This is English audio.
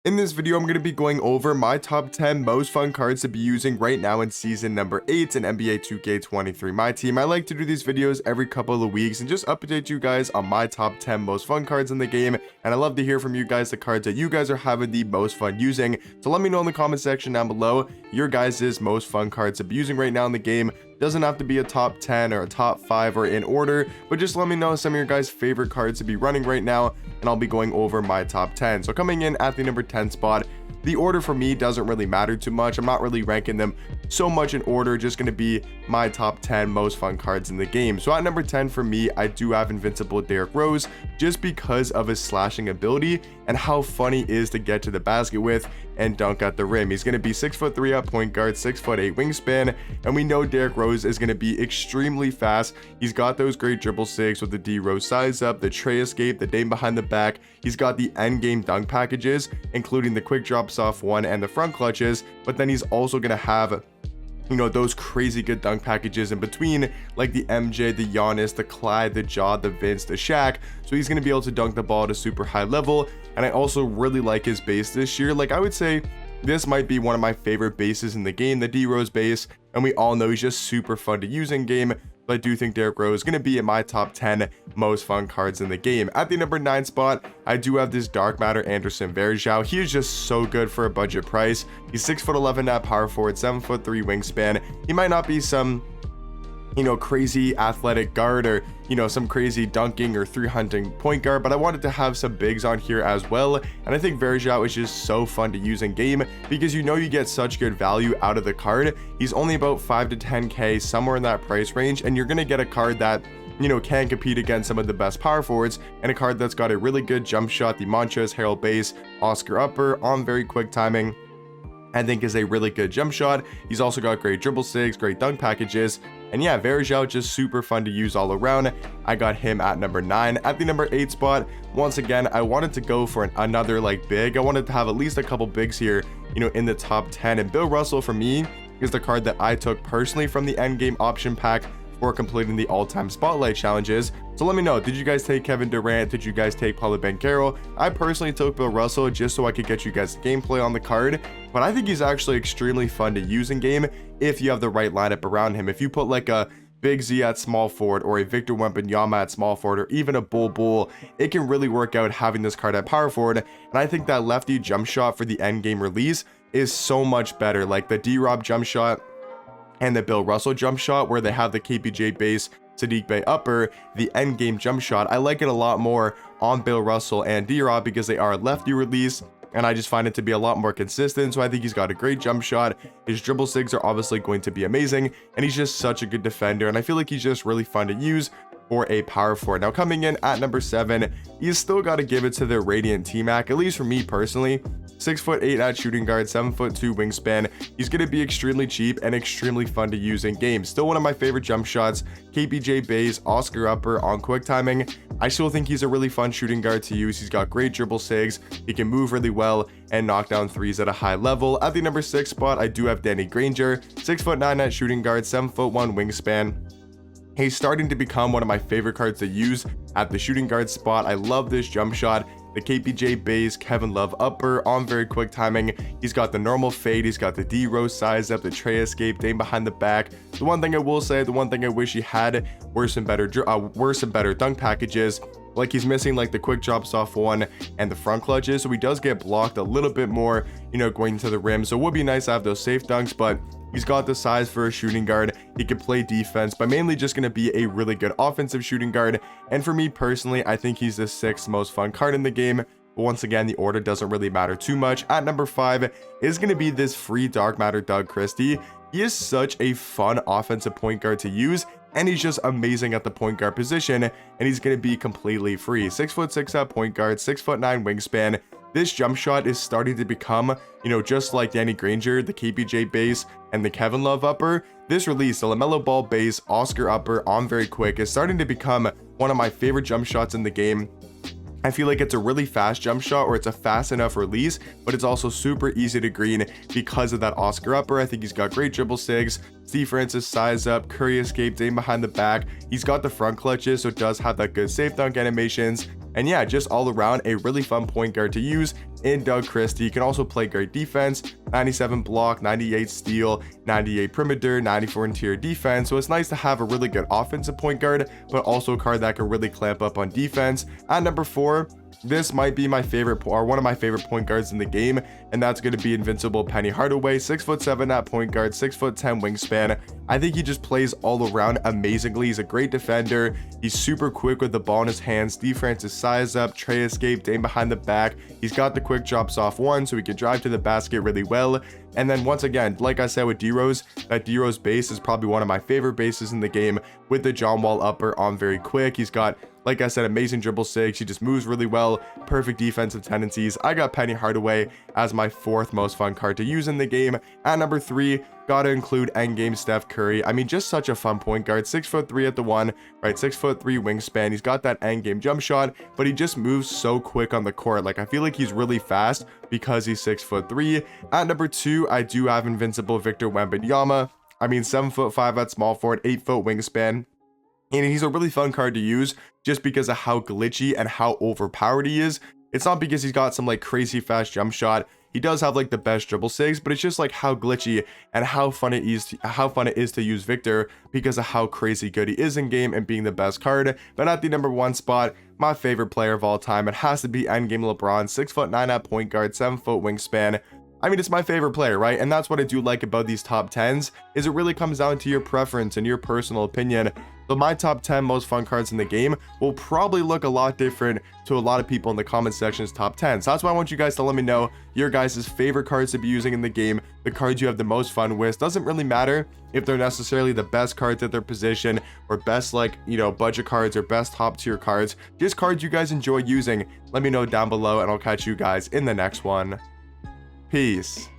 In this video, I'm going to be going over my top 10 most fun cards to be using right now in season number 8 in NBA 2K23 My Team. I like to do these videos every couple of weeks and just update you guys on my top 10 most fun cards in the game. And I love to hear from you guys the cards that you guys are having the most fun using. So let me know in the comment section down below your guys' most fun cards to be using right now in the game. Doesn't have to be a top 10 or a top 5 or in order, but just let me know some of your guys' favorite cards to be running right now, and I'll be going over my top 10. So coming in at the number 10 spot, the order for me doesn't really matter too much. I'm not really ranking them so much in order, just going to be my top 10 most fun cards in the game. So at number 10 for me, I do have Invincible Derrick Rose, just because of his slashing ability and how fun he is to get to the basket with and dunk at the rim. He's going to be 6'3" at point guard, 6'8" wingspan, and we know Derrick Rose is going to be extremely fast. He's got those great dribble sigs with the D Rose size up, the tray escape, the dame behind the back. He's got the end game dunk packages, including the quick drop soft one and the front clutches, but then he's also going to have, you know, those crazy good dunk packages in between, like the MJ, the Giannis, the Clyde, the Ja, the Vince, the Shaq. So he's going to be able to dunk the ball at a super high level. And I also really like his base this year. Like, I would say this might be one of my favorite bases in the game, the D Rose base. And we all know he's just super fun to use in game. But I do think Derrick Rose is going to be in my top 10 most fun cards in the game. At the number 9 spot, I do have this Dark Matter Anderson Varejao. He is just so good for a budget price. He's 6'11" at power forward, 7'3" wingspan. He might not be some, you know, crazy athletic guard or, you know, some crazy dunking or 300 point guard, but I wanted to have some bigs on here as well. And I think Varejao is just so fun to use in game because you know you get such good value out of the card. He's only about 5 to 10k, somewhere in that price range, and you're gonna get a card that, you know, can compete against some of the best power forwards, and a card that's got a really good jump shot, the Montrezl Harrell base, Oscar upper on very quick timing. I think is a really good jump shot. He's also got great dribble sigs, great dunk packages, and yeah, Varejao just super fun to use all around. I got him at number 9. At the number 8 spot, once again, I wanted to go for another like big. I wanted to have at least a couple bigs here, you know, in the top 10. And Bill Russell for me is the card that I took personally from the endgame option pack for completing the all-time spotlight challenges. So let me know, did you guys take Kevin Durant? Did you guys take Paulo Banchero? I personally took Bill Russell just so I could get you guys gameplay on the card, but I think he's actually extremely fun to use in game if you have the right lineup around him. If you put like a Big Z at small forward or a Victor Wembanyama at small forward or even a Bull, it can really work out having this card at power forward. And I think that lefty jump shot for the end game release is so much better, like the D-Rob jump shot and the Bill Russell jump shot where they have the KPJ base, Sadiq Bey upper, the end game jump shot. I like it a lot more on Bill Russell and D-Rob because they are lefty release, and I just find it to be a lot more consistent. So I think he's got a great jump shot. His dribble sigs are obviously going to be amazing, and he's just such a good defender, and I feel like he's just really fun to use for a power forward. Now coming in at number 7, you still got to give it to the Radiant T-Mac, at least for me personally. 6'8" at shooting guard, 7'2" wingspan. He's going to be extremely cheap and extremely fun to use in game. Still one of my favorite jump shots. KPJ base, Oscar upper on quick timing. I still think he's a really fun shooting guard to use. He's got great dribble sigs. He can move really well and knock down threes at a high level. At the number 6 spot, I do have Granger, 6'9" at shooting guard, 7'1" wingspan. He's starting to become one of my favorite cards to use at the shooting guard spot. I love this jump shot. The KPJ base, Kevin Love upper on very quick timing. He's got the normal fade. He's got the D Rose size up, the tray escape, dame behind the back. The one thing I will say, the one thing I wish he had were some better dunk packages. Like he's missing like the quick drop soft one and the front clutches, so he does get blocked a little bit more, you know, going to the rim. So it would be nice to have those safe dunks, but he's got the size for a shooting guard. He can play defense, but mainly just going to be a really good offensive shooting guard. And for me personally, I think he's the 6th most fun card in the game. But once again, the order doesn't really matter too much. At number 5 is going to be this free Dark Matter Doug Christie. He is such a fun offensive point guard to use, and he's just amazing at the point guard position, and he's going to be completely free. 6'6" at point guard, 6'9" wingspan. This jump shot is starting to become, you know, just like Danny Granger, the KPJ base, and the Kevin Love upper. This release, the LaMelo Ball base, Oscar upper on very quick, is starting to become one of my favorite jump shots in the game. I feel like it's a really fast jump shot, or it's a fast enough release, but it's also super easy to green because of that Oscar upper. I think he's got great dribble sigs, Steve Francis size up, Curry escape, dame behind the back. He's got the front clutches, so it does have that good safe dunk animations. And yeah, just all around a really fun point guard to use. in Doug Christie. He can also play great defense, 97 block, 98 steal, 98 perimeter, 94 interior defense. So it's nice to have a really good offensive point guard, but also a card that can really clamp up on defense. At number 4, this might be my favorite, or one of my favorite point guards in the game, and that's going to be Invincible Penny Hardaway. 6'7" at point guard, 6'10" wingspan. I think he just plays all around amazingly. He's a great defender. He's super quick with the ball in his hands. Defensive size up, tray escape, aim behind the back. He's got the quick drops off one, so he can drive to the basket really well. And then once again, like I said with D-Rose, that D-Rose base is probably one of my favorite bases in the game, with the John Wall upper on very quick. He's got, like I said, amazing dribble six. He just moves really well, perfect defensive tendencies. I got Penny Hardaway as my 4th most fun card to use in the game. At number 3, gotta include endgame Steph Curry. I mean, just such a fun point guard. 6'3" at the 1, right? 6'3" wingspan. He's got that endgame jump shot, but he just moves so quick on the court. Like, I feel like he's really fast because he's 6'3". At number 2, I do have Invincible Victor Wembanyama. I mean, 7'5" at small forward, 8-foot wingspan. And he's a really fun card to use just because of how glitchy and how overpowered he is. It's not because he's got some like crazy fast jump shot. He does have like the best dribble sigs, but it's just like how glitchy and how fun it is to use Victor because of how crazy good he is in game and being the best card. But at the number 1 spot, my favorite player of all time, it has to be endgame LeBron. 6'9" at point guard, 7-foot wingspan. I mean, it's my favorite player, right? And that's what I do like about these top 10s, is it really comes down to your preference and your personal opinion. So my top 10 most fun cards in the game will probably look a lot different to a lot of people in the comment section's top 10. So that's why I want you guys to let me know your guys' favorite cards to be using in the game, the cards you have the most fun with. Doesn't really matter if they're necessarily the best cards at their position or best, like, you know, budget cards or best top tier cards. Just cards you guys enjoy using. Let me know down below and I'll catch you guys in the next one. Peace.